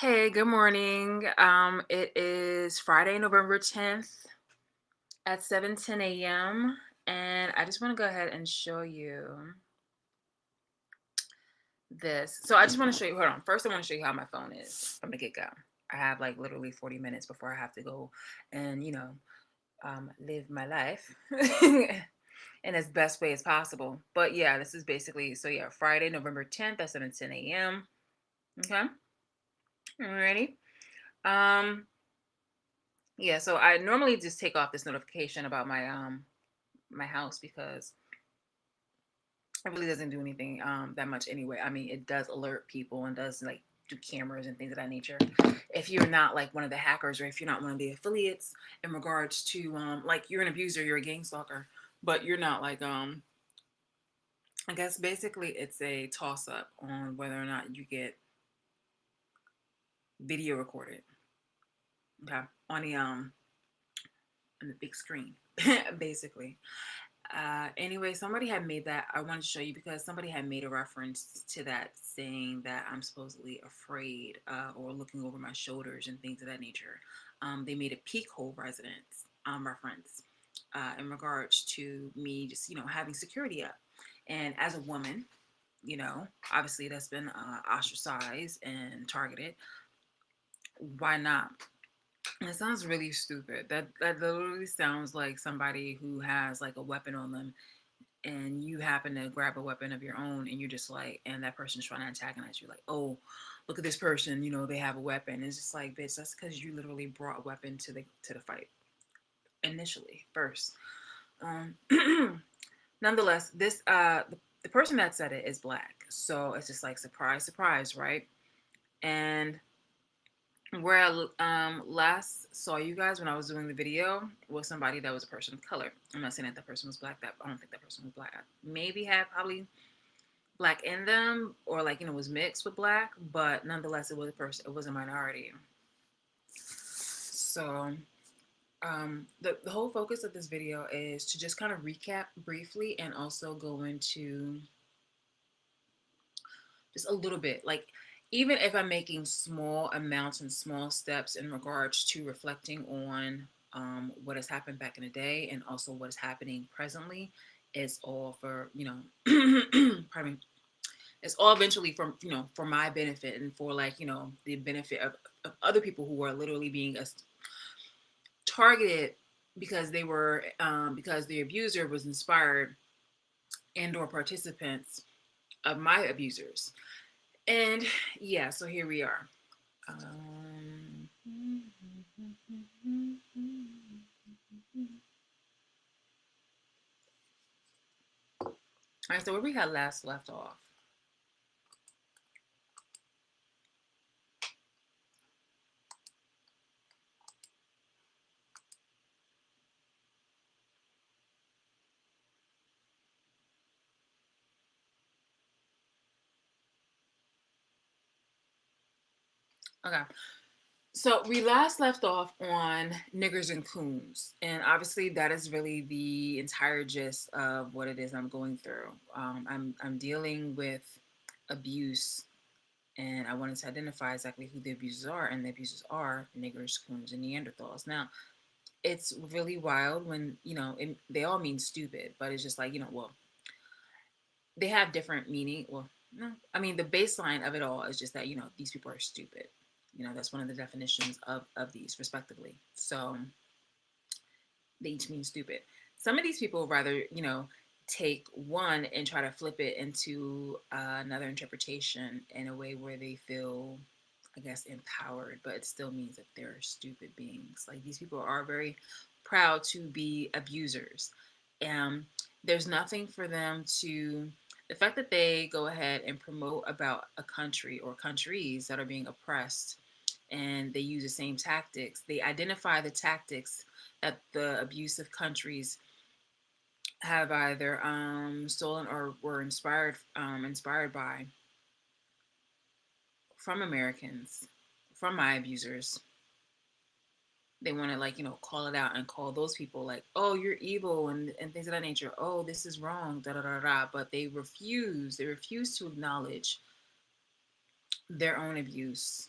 Hey, good morning. It is Friday, November 10th at 7:10 a.m. And I just want to go ahead and show you this. So I just want to show you, hold on. First, I want to show you how my phone is from the get-go. I have like literally 40 minutes before I have to go and, live my life in as best way as possible. But yeah, this is basically, so yeah, Friday, November 10th at 7:10 a.m. Okay. Ready? Um, Yeah, so I normally just take off this notification about my house because it really doesn't do anything that much anyway. I mean, it does alert people and does like do cameras and things of that nature. If you're not like one of the hackers or if you're not one of the affiliates in regards to like you're an abuser, you're a gang stalker, but you're not like I guess basically it's a toss up on whether or not you get video recorded. Okay. On the big screen, basically. Anyway, somebody had made that. I wanted to show you because somebody had made a reference to that, saying that I'm supposedly afraid or looking over my shoulders and things of that nature. They made a peak hole residence reference in regards to me just, having security up. And as a woman, obviously that's been ostracized and targeted. Why not? It sounds really stupid. That literally sounds like somebody who has like a weapon on them and you happen to grab a weapon of your own and you're just like, and that person's trying to antagonize you, like, oh, look at this person, they have a weapon. It's just like, bitch, that's because you literally brought a weapon to the fight initially first. Um, Nonetheless, the person that said it is black, so it's just like surprise, surprise, right? And where I last saw you guys when I was doing the video was somebody that was a person of color. I'm not saying that person was black. That I don't think that person was black. Maybe had probably black in them or like was mixed with black, but nonetheless it was a person. It was a minority. So the whole focus of this video is to just kind of recap briefly and also go into just a little bit like even if I'm making small amounts and small steps in regards to reflecting on what has happened back in the day and also what is happening presently, it's all for pardon me, it's all eventually from for my benefit and for like the benefit of other people who are literally being targeted because they were because the abuser was inspired and or participants of my abusers. And yeah, so here we are. All right, so where we had last left off. Okay, so we last left off on niggers and coons, and obviously that is really the entire gist of what it is I'm going through. I'm dealing with abuse, and I wanted to identify exactly who the abusers are, and the abusers are niggers, coons, and Neanderthals. Now, it's really wild when they all mean stupid, but it's just like well, they have different meaning. Well, no, I mean the baseline of it all is just that these people are stupid. That's one of the definitions of these respectively. So they each mean stupid. Some of these people rather take one and try to flip it into another interpretation in a way where they feel, I guess, empowered, but it still means that they're stupid beings. Like these people are very proud to be abusers. And there's nothing for them to, the fact that they go ahead and promote about a country or countries that are being oppressed and they use the same tactics, they identify the tactics that the abusive countries have either stolen or were inspired by from Americans, from my abusers. They want to like call it out and call those people like, oh, you're evil and things of that nature. Oh, this is wrong, da da da da. But they refuse. They refuse to acknowledge their own abuse.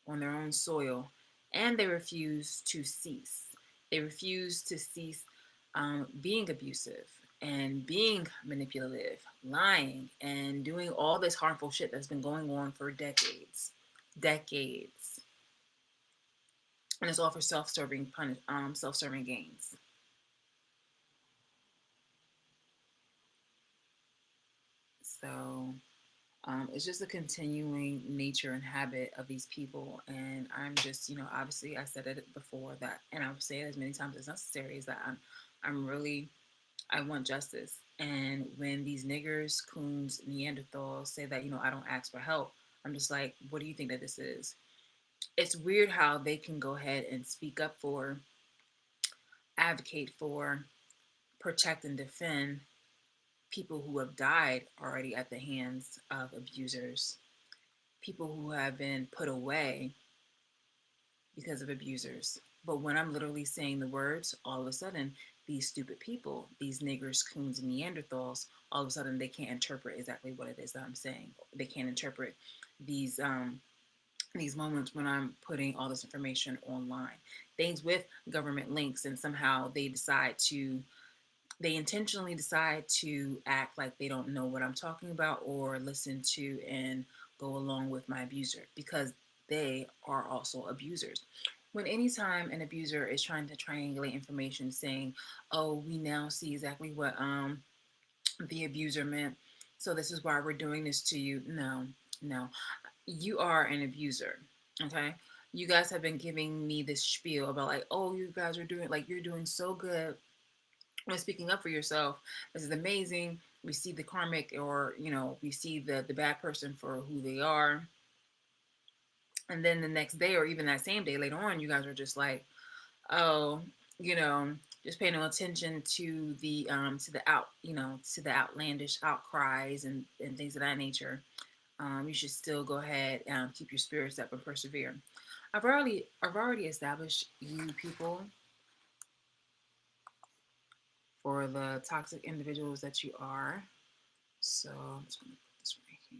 on their own soil, and they refuse to cease. They refuse to cease being abusive and being manipulative, lying, and doing all this harmful shit that's been going on for decades. Decades. And it's all for self-serving gains. So it's just a continuing nature and habit of these people. And I'm just, obviously I said it before that, and I'll say it as many times as necessary, is that I'm really, I want justice. And when these niggers, coons, Neanderthals say that, I don't ask for help, I'm just like, what do you think that this is? It's weird how they can go ahead and speak up for, advocate for, protect, and defend people who have died already at the hands of abusers, people who have been put away because of abusers. But when I'm literally saying the words, all of a sudden, these stupid people, these niggers, coons, and Neanderthals, all of a sudden they can't interpret exactly what it is that I'm saying. They can't interpret these these moments when I'm putting all this information online. Things with government links, and somehow they intentionally decide to act like they don't know what I'm talking about or listen to and go along with my abuser, because they are also abusers. When anytime an abuser is trying to triangulate information saying, oh, we now see exactly what the abuser meant, so this is why we're doing this to you. No, no. You are an abuser. Okay. You guys have been giving me this spiel about like, oh, you guys are doing, like, you're doing so good when speaking up for yourself. This is amazing. We see the karmic, or we see the bad person for who they are, and then the next day or even that same day later on, you guys are just like, oh, you know just paying no attention to the to the outlandish outcries and things of that nature. You should still go ahead and keep your spirits up and persevere. I've already established you people for the toxic individuals that you are. So I'm just gonna put this right here.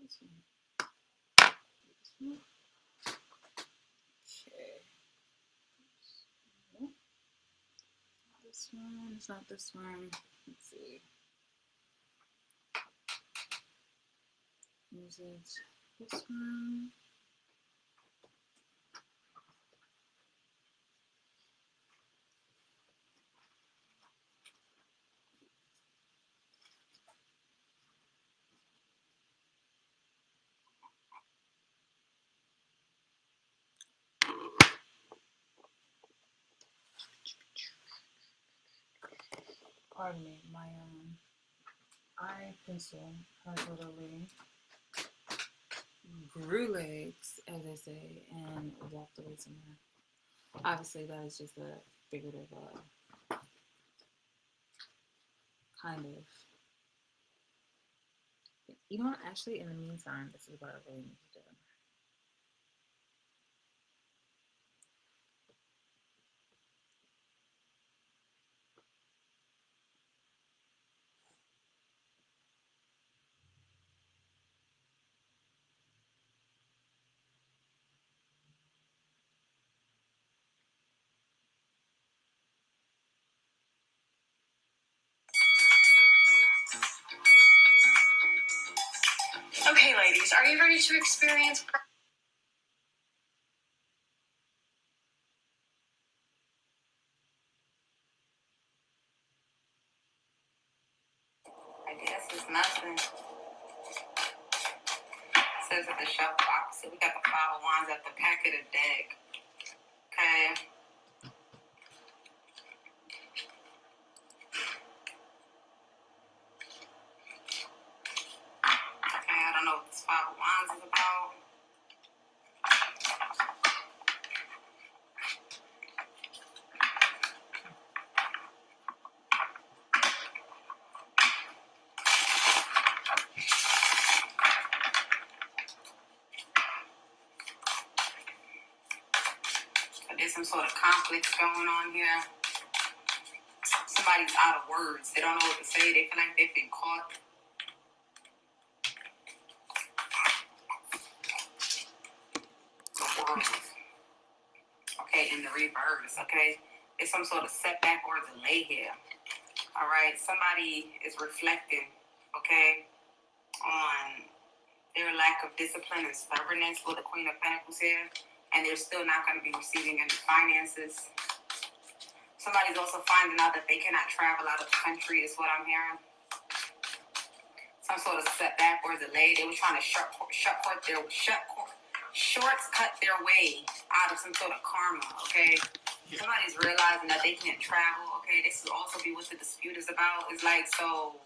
This one. Okay. Nope, not this one. It's not this one. Let's see. Is it this one? Pardon me. My eye pencil has literally grew legs, as they say, and walked away somewhere. Obviously, that is just a figurative, kind of. You know what? Actually, in the meantime, this is what I really need to do. Okay, ladies, are you ready to experience... I guess it's nothing. It says at the shuffle opposite, we got the Five of Wands at the back of the deck. Okay. Okay, I don't know what this Five of Wands is about. So there's some sort of conflict going on here. Somebody's out of words. They don't know what to say. They feel like they've been caught. The world. Okay, in the reverse. Okay, it's some sort of setback or delay here. All right, somebody is reflecting, okay, on their lack of discipline and stubbornness with the Queen of Pentacles here, and they're still not going to be receiving any finances. Somebody's also finding out that they cannot travel out of the country, is what I'm hearing. Some sort of setback or delay. They were trying to shortcut their way out of some sort of karma, okay? Somebody's realizing that they can't travel, okay? This will also be what the dispute is about. It's like, so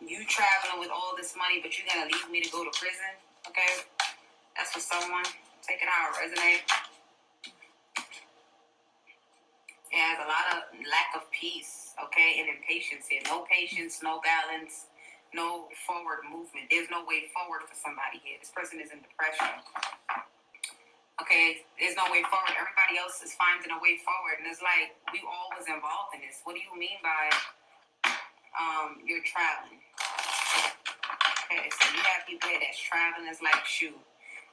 you traveling with all this money, but you're going to leave me to go to prison, okay? That's for someone. Take it out, resonate. Yeah, there's a lot of lack of peace, okay, and impatience here. No patience, no balance, no forward movement. There's no way forward for somebody here. This person is in depression. Okay, there's no way forward. Everybody else is finding a way forward. And it's like, we all was involved in this. What do you mean by you're traveling? Okay, so you have people here that's traveling. It's like, shoot,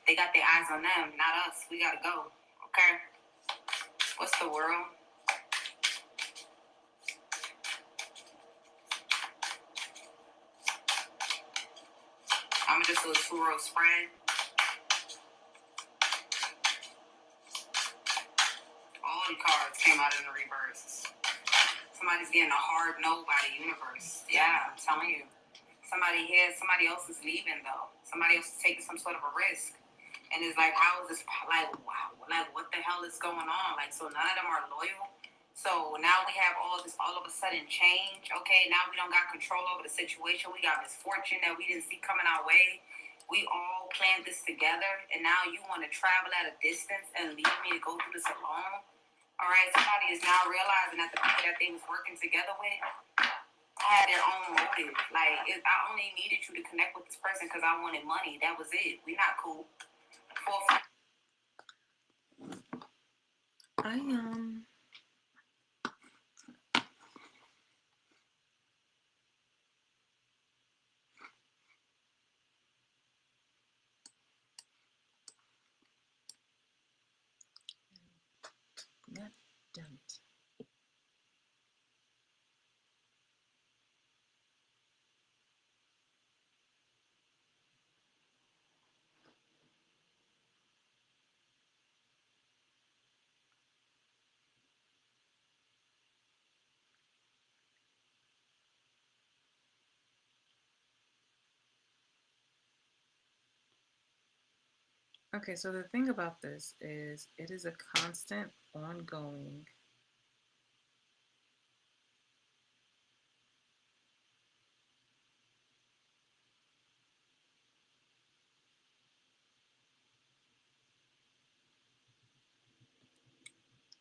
they got their eyes on them, not us. We got to go. Okay? What's the world? I'm going to just do a 2-row spread. All the cards came out in the reverse. Somebody's getting a hard no by the universe. Yeah, I'm telling you. Somebody here, somebody else is leaving though. Somebody else is taking some sort of a risk. And it's like, how is this, like, wow, like what the hell is going on? Like, so none of them are loyal. So now we have all this all of a sudden change. Okay, now we don't got control over the situation. We got misfortune that we didn't see coming our way. We all planned this together. And now you want to travel at a distance and leave me to go through this alone? All right, somebody is now realizing that the people that they was working together with had their own motive. Like, I only needed you to connect with this person because I wanted money. That was it. We not cool. God damn it. Okay, so the thing about this is it is a constant, ongoing.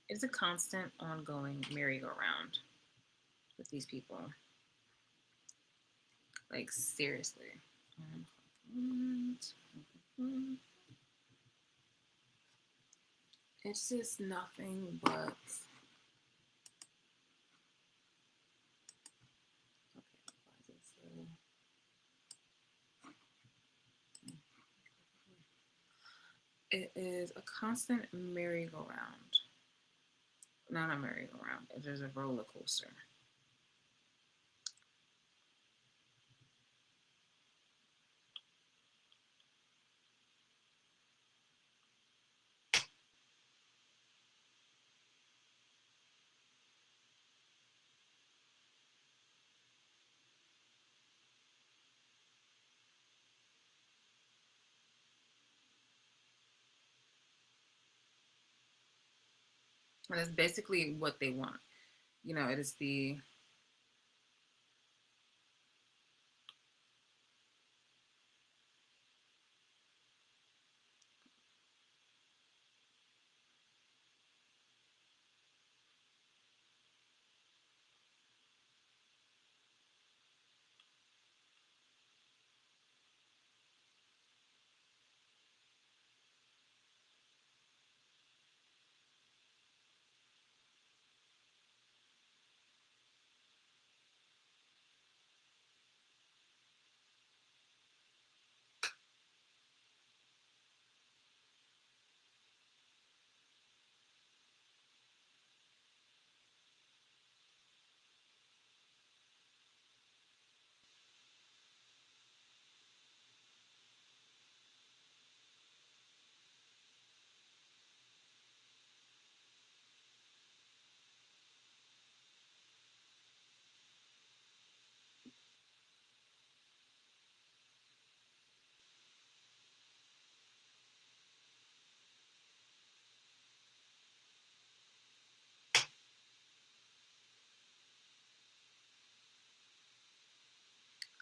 It's a constant, ongoing merry-go-round with these people. Like, seriously. It's just nothing but... It is a constant merry-go-round. Not a merry-go-round. It is a roller coaster. And it's basically what they want. It is the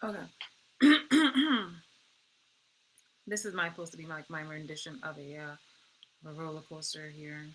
okay. This is supposed to be like my rendition of a roller coaster here.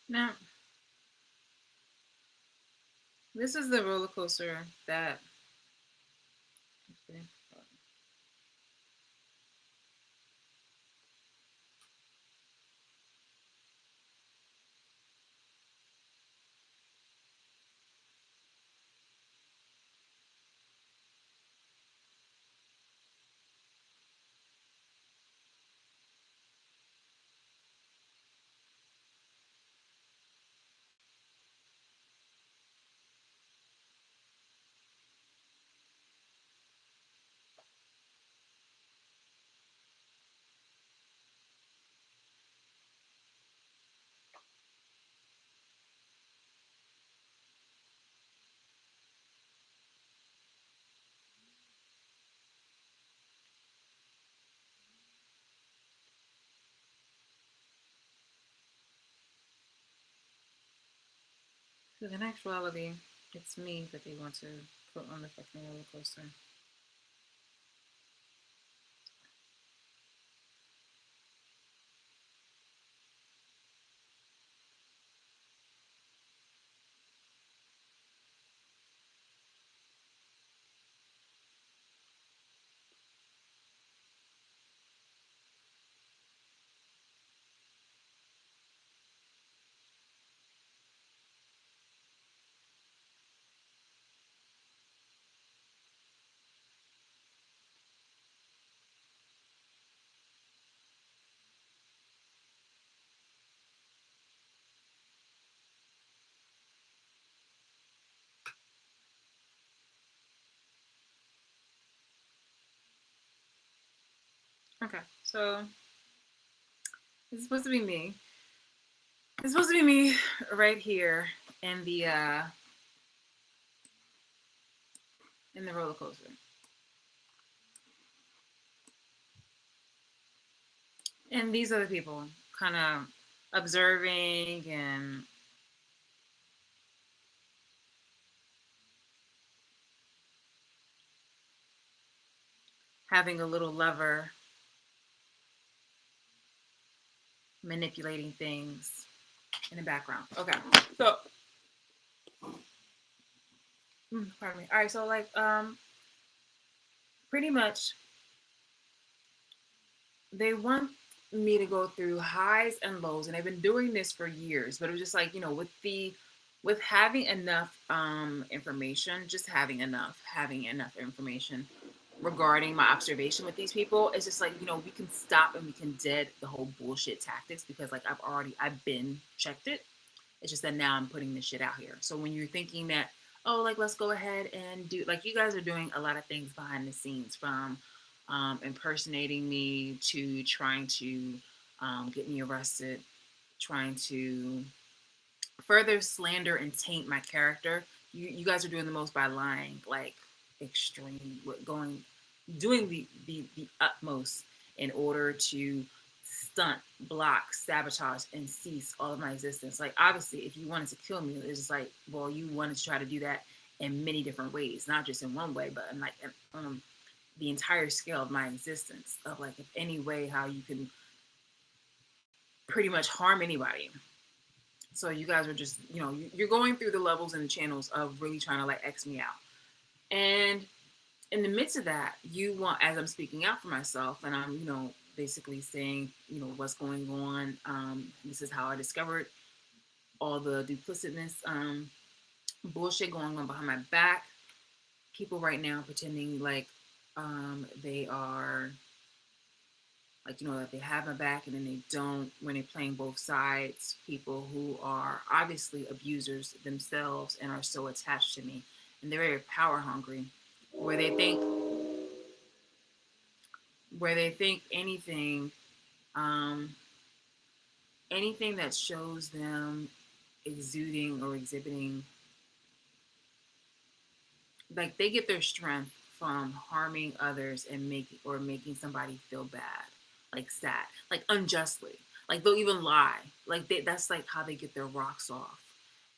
Now, this is the roller coaster that. Because in actuality, it's me that they want to put on the fucking roller coaster. Okay, so it's supposed to be me. It's supposed to be me right here in the roller coaster. And these other people kind of observing and having a little lever manipulating things in the background. Okay, so pardon me. All right, so like pretty much they want me to go through highs and lows, and they've been doing this for years. But it was just like, with having enough information, just having enough information regarding my observation with these people, it's just like, we can stop and we can dead the whole bullshit tactics, because like I've been checked it. It's just that now I'm putting this shit out here. So when you're thinking that, oh, like, let's go ahead and do, like, you guys are doing a lot of things behind the scenes, from impersonating me to trying to get me arrested, trying to further slander and taint my character. You guys are doing the most by lying, like extreme, doing the utmost in order to stunt, block, sabotage, and cease all of my existence. Like, obviously, if you wanted to kill me, it's just like, well, you wanted to try to do that in many different ways, not just in one way, but in like the entire scale of my existence. Of like, if any way how you can pretty much harm anybody. So you guys are just, you're going through the levels and the channels of really trying to like X me out. And in the midst of that, you want, as I'm speaking out for myself, and I'm, basically saying, what's going on. This is how I discovered all the duplicitous bullshit going on behind my back. People right now pretending like they are, like, that they have my back, and then they don't, when they're playing both sides. People who are obviously abusers themselves and are so attached to me, and they're very power hungry, where they think anything, um, anything that shows them exuding or exhibiting, like, they get their strength from harming others and making somebody feel bad, like sad, like unjustly. Like, they'll even lie. Like, that's like how they get their rocks off.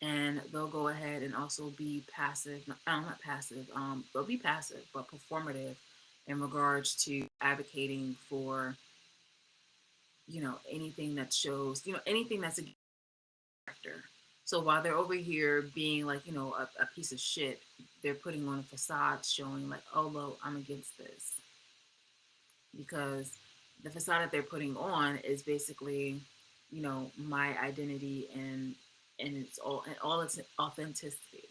And they'll go ahead and also be passive. Not passive. They'll be passive, but performative in regards to advocating for, anything that shows, anything that's a character. So while they're over here being like, a piece of shit, they're putting on a facade showing like, oh, look, I'm against this. Because the facade that they're putting on is basically, my identity and all its authenticity.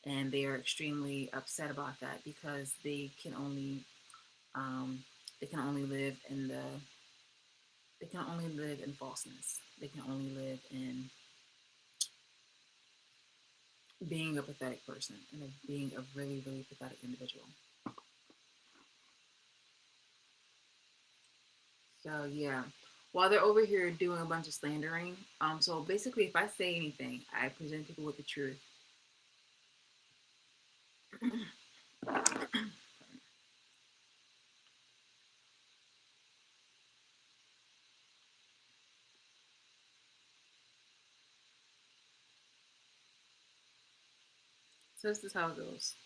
And they are extremely upset about that, because um, they can only live in falseness. They can only live in being a pathetic person and of being a really, really pathetic individual. So yeah, while they're over here doing a bunch of slandering, so basically, if I say anything, I present people with the truth. So this is how it goes.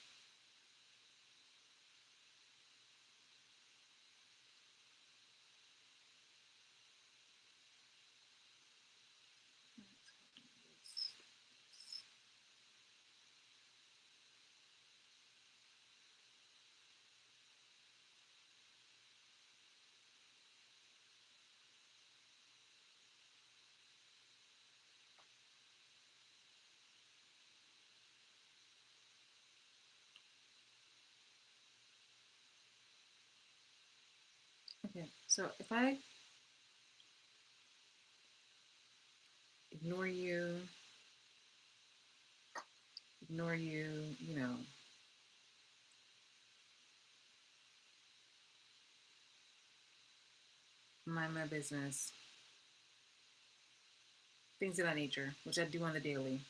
Okay, so if I ignore you, you know, mind my business, things of that nature, which I do on the daily,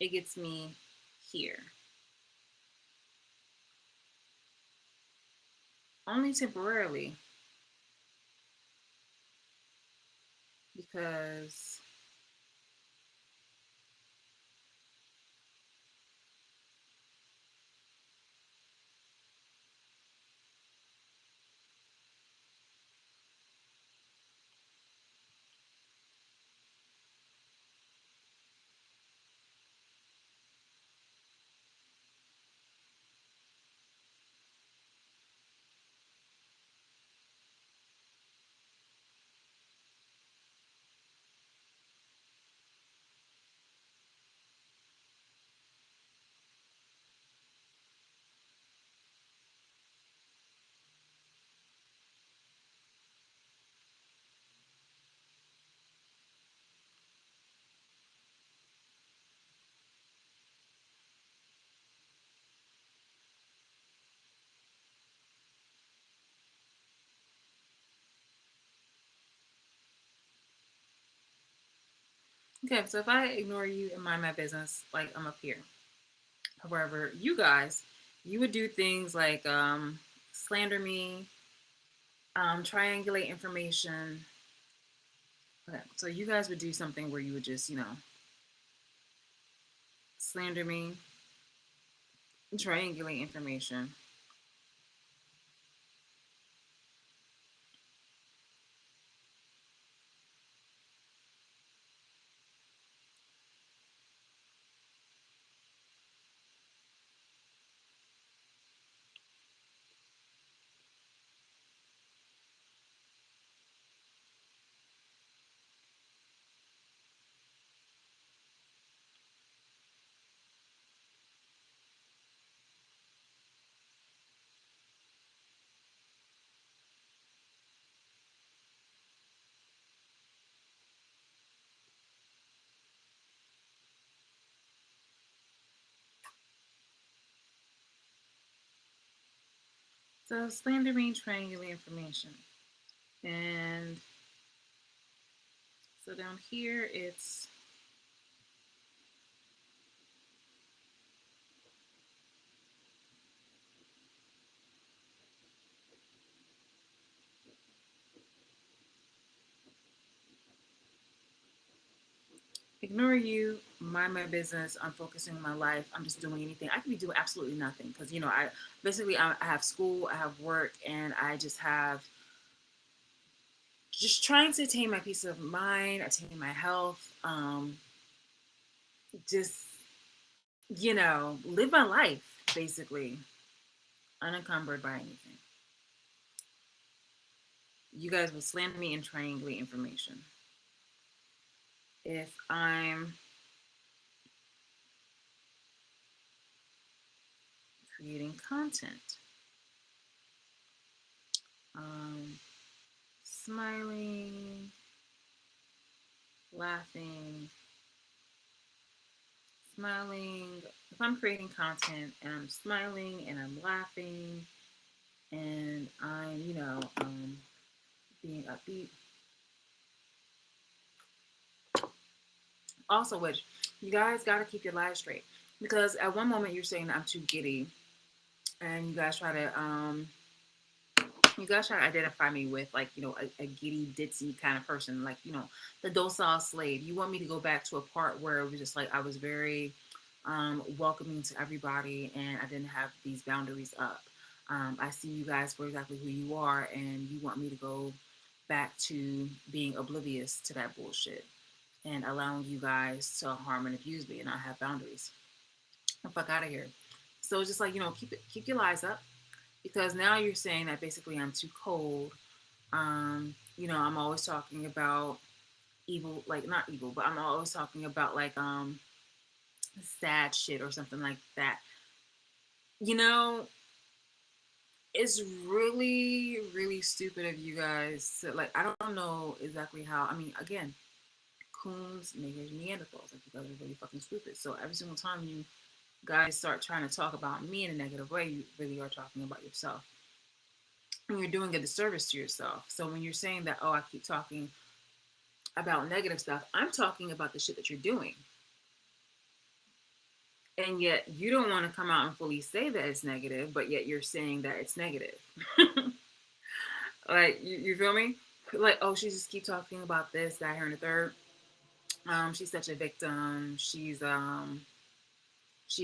it gets me here. Only temporarily, because okay, so if I ignore you and mind my business, like I'm up here. However, you guys, you would do things like slander me, triangulate information. Okay, so you guys would do something where you would just, slander me, triangulate information. So slander me, triangulate information. And so down here, it's ignore you, mind my business. I'm focusing on my life. I'm just doing anything. I could be doing absolutely nothing because I basically I have school, I have work, and I just have just trying to attain my peace of mind, attain my health, just live my life basically unencumbered by anything. You guys will slander me and triangulate information. If I'm creating content, um, smiling, laughing, smiling. If I'm creating content and I'm smiling and I'm laughing and I'm, being upbeat. Also, which you guys got to keep your lives straight because at one moment you're saying that I'm too giddy, and you guys try to identify me with like a giddy ditzy kind of person, like the docile slave. You want me to go back to a part where it was just like I was very welcoming to everybody, and I didn't have these boundaries up. I see you guys for exactly who you are, and you want me to go back to being oblivious to that bullshit and allowing you guys to harm and abuse me and not have boundaries. The fuck out of here. So it's just like, keep your lies up, because now you're saying that basically I'm too cold. I'm always talking about evil, like not evil, but I'm always talking about like sad shit or something like that. You know, it's really, really stupid of you guys to like. I don't know exactly how. I mean, again, coons, niggers, Neanderthals. Like, you guys are really fucking stupid. So every single time you guys start trying to talk about me in a negative way, you really are talking about yourself. And you're doing a disservice to yourself. So when you're saying that, oh, I keep talking about negative stuff, I'm talking about the shit that you're doing. And yet you don't want to come out and fully say that it's negative, but yet you're saying that it's negative. Like, you feel me? Like, oh, she just keep talking about this, that, here, and the third. She's such a victim. She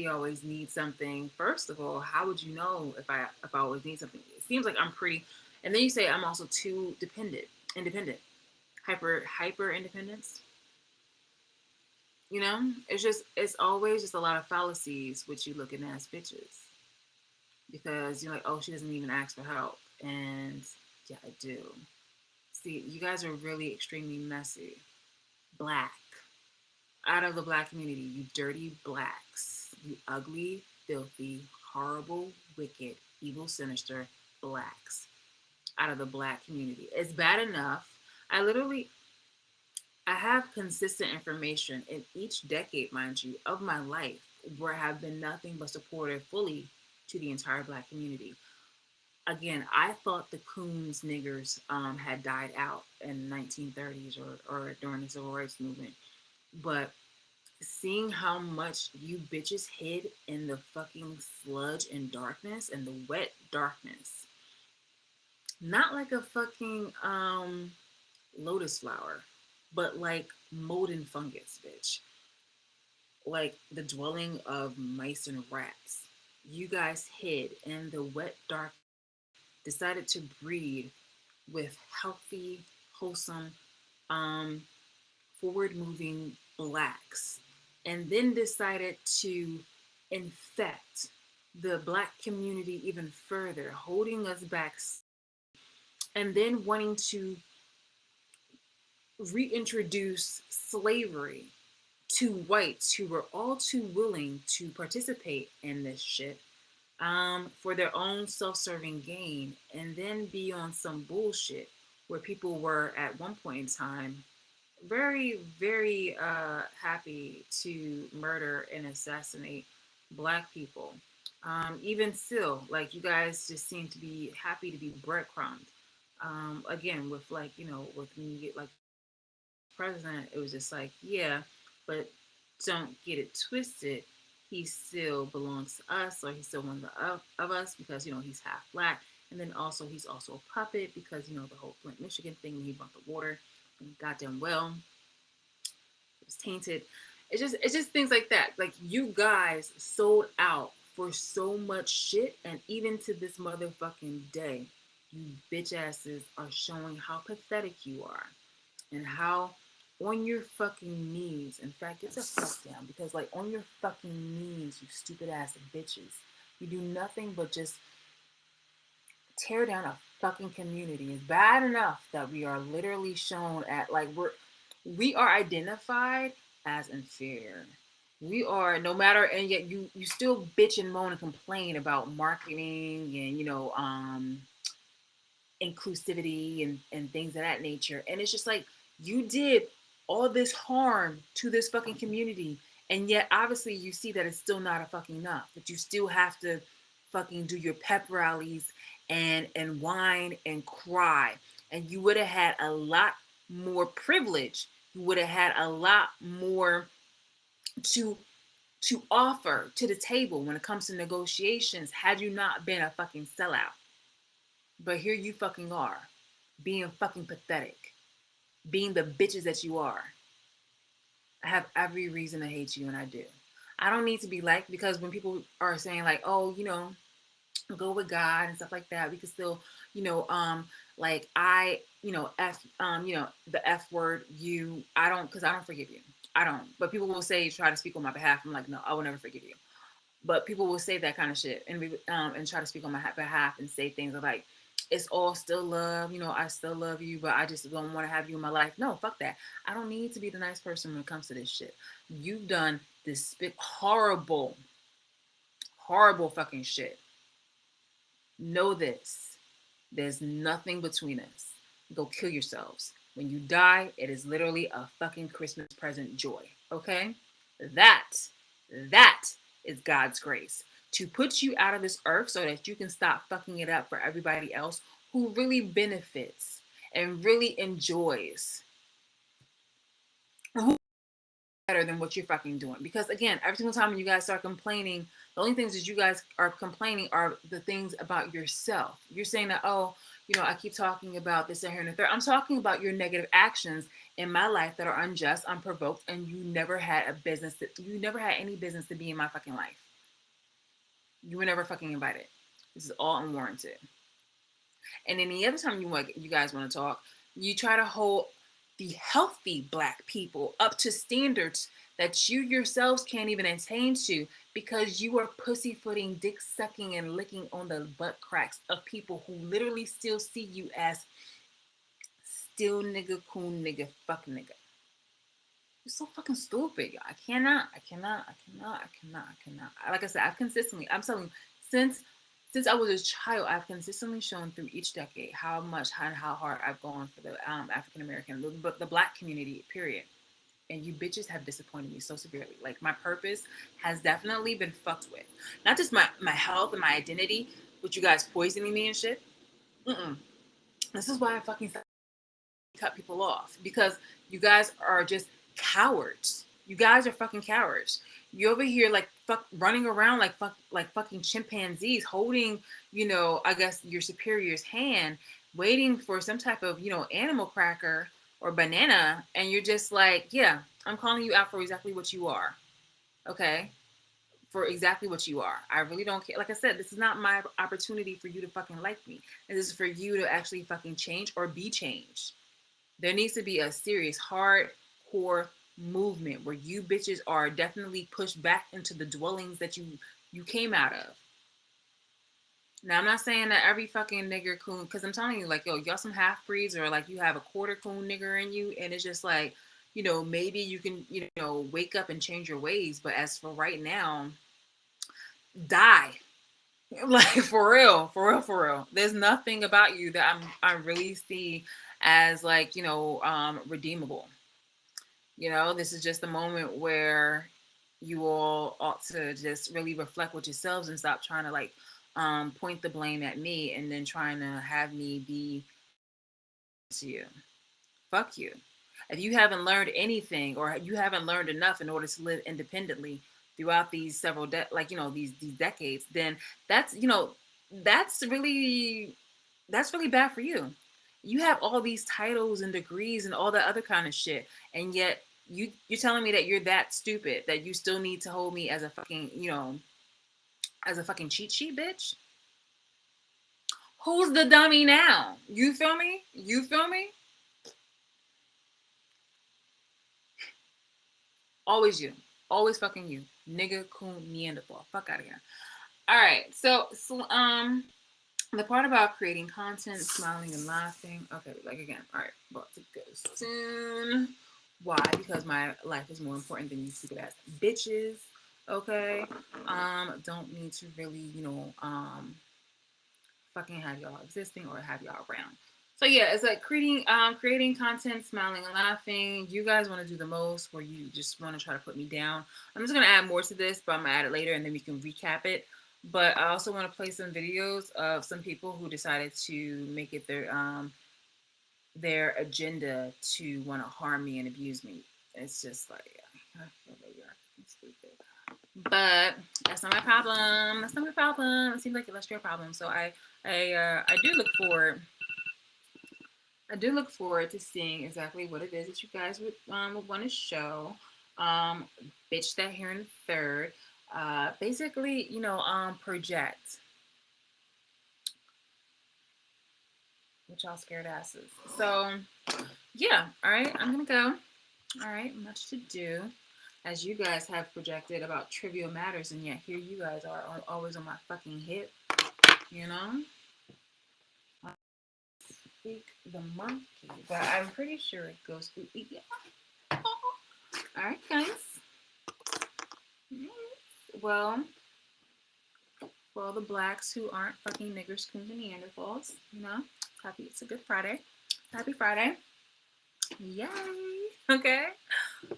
always needs something. First of all, how would you know if I always need something? It seems like I'm pretty. And then you say I'm also too independent, hyper independence. It's always just a lot of fallacies with you looking ass bitches, because you're like, oh, she doesn't even ask for help, and yeah, I do. See, you guys are really extremely messy. Black, out of the black community, you dirty blacks, you ugly, filthy, horrible, wicked, evil, sinister blacks, out of the black community. It's bad enough. I have consistent information in each decade, mind you, of my life, where I have been nothing but supportive fully to the entire black community. Again, I thought the coons niggers had died out in the 1930s or during the civil rights movement. But seeing how much you bitches hid in the fucking sludge and darkness and the wet darkness, not like a fucking lotus flower, but like mold and fungus, bitch. Like the dwelling of mice and rats. You guys hid in the wet darkness, decided to breed with healthy, wholesome, um, forward moving blacks, and then decided to infect the black community even further, holding us back, and then wanting to reintroduce slavery to whites who were all too willing to participate in this shit, for their own self-serving gain, and then be on some bullshit where people were at one point in time very, very happy to murder and assassinate black people. Even still, like, you guys just seem to be happy to be breadcrumbed. Again, with like, with when you get like president, it was just like, yeah, but don't get it twisted. He still belongs to us, or he's still one of us, because he's half black, and then also he's also a puppet, because the whole Flint, Michigan thing when he brought the water, and goddamn well it was tainted. It's just things like that. Like, you guys sold out for so much shit, and even to this motherfucking day, you bitch asses are showing how pathetic you are, and how on your fucking knees. In fact, get the fuck down, because like on your fucking knees, you stupid ass bitches, you do nothing but just tear down a fucking community. It's bad enough that we are literally shown at like we are identified as inferior. We are, no matter, and yet you still bitch and moan and complain about marketing and inclusivity and things of that nature. And it's just like, you did all this harm to this fucking community, and yet obviously you see that it's still not a fucking enough. But you still have to fucking do your pep rallies and whine and cry. And you would have had a lot more privilege. You would have had a lot more to offer to the table when it comes to negotiations, had you not been a fucking sellout. But here you fucking are, being fucking pathetic, being the bitches that you are. I have every reason to hate you, and I do. I don't need to be liked, because when people are saying like, oh, go with God and stuff like that, we can still, you know, like I, the F word, I don't, because I don't forgive you. I don't. But people will say, try to speak on my behalf. I'm like, no, I will never forgive you. But people will say that kind of shit, and try to speak on my behalf and say things like, it's all still love, I still love you, but I just don't want to have you in my life. No, fuck that. I don't need to be the nice person when it comes to this shit. You've done this horrible, horrible fucking shit. Know this. There's nothing between us. Go kill yourselves. When you die, it is literally a fucking Christmas present joy. Okay? That, that is God's grace. To put you out of this earth so that you can stop fucking it up for everybody else who really benefits and really enjoys, who better than what you're fucking doing. Because again, every single time you guys start complaining, the only things that you guys are complaining are the things about yourself. You're saying that, oh, I keep talking about this and here and the third. I'm talking about your negative actions in my life that are unjust, unprovoked, and you never had any business to be in my fucking life. You were never fucking invited. This is all unwarranted. And any other time you guys want to talk, you try to hold the healthy Black people up to standards that you yourselves can't even attain to, because you are pussyfooting, dick sucking, and licking on the butt cracks of people who literally still see you as still nigga, coon nigga, fuck nigga. You're so fucking stupid. I cannot. Like I said, I'm telling you, since I was a child, I've consistently shown through each decade how much and how hard I've gone for the African American, the Black community, period. And you bitches have disappointed me so severely. Like, my purpose has definitely been fucked with. Not just my health and my identity, with you guys poisoning me and shit. This is why I fucking cut people off, because you guys are just cowards. You guys are fucking cowards. You over here like running around like fucking chimpanzees, holding, I guess your superior's hand, waiting for some type of, animal cracker or banana, and you're just like, yeah, I'm calling you out for exactly what you are. Okay? For exactly what you are. I really don't care. Like I said, this is not my opportunity for you to fucking like me. This is for you to actually fucking change or be changed. There needs to be a serious hardcore movement where you bitches are definitely pushed back into the dwellings that you came out of. Now, I'm not saying that every fucking nigger coon, because I'm telling you, like, yo, y'all some half breeds, or like you have a quarter coon nigger in you, and it's just like, maybe you can, wake up and change your ways. But as for right now, die. Like, for real, for real, for real. There's nothing about you that I really see as like, redeemable. This is just a moment where you all ought to just really reflect with yourselves and stop trying to like point the blame at me, and then trying to have me be to you. Fuck you. If you haven't learned anything, or you haven't learned enough in order to live independently throughout these several these decades, then that's that's really that's really bad for you. You have all these titles and degrees and all that other kind of shit, and yet you're telling me that you're that stupid that you still need to hold me as a fucking as a fucking cheat sheet, bitch. Who's the dummy now? You feel me? You feel me? Always you. Always fucking you. Nigga, coon, Neanderthal. Fuck out of here. All right. So the part about creating content, smiling and laughing. Okay, like again. All right. About to go soon. Why? Because my life is more important than you stupid ass bitches. Okay. Don't need to really, fucking have y'all existing or have y'all around. So yeah, it's like creating content, smiling and laughing. You guys want to do the most, where you just want to try to put me down. I'm just gonna add more to this, but I'm gonna add it later, and then we can recap it. But I also want to play some videos of some people who decided to make it their agenda to want to harm me and abuse me. It's just like, yeah, I feel like you're stupid. But that's not my problem. That's not my problem. It seems like that's your problem. So I do look forward. I do look forward to seeing exactly what it is that you guys would want to show. Bitch that here in the third. Basically, project. With y'all scared asses. So, yeah. All right. I'm going to go. All right. Much to do. As you guys have projected about trivial matters, and yet here you guys are always on my fucking hip. You know? Speak the monkey. But I'm pretty sure it goes through. Yeah. All right, guys. Well, for all the blacks who aren't fucking niggers, coons, and Neanderthals, happy it's a good Friday. Happy Friday. Yay. Okay.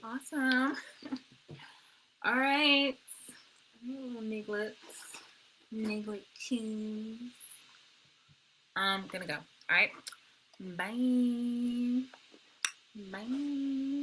Awesome. All right. Little niglets. Niglet coons. I'm gonna go. All right. Bye. Bye.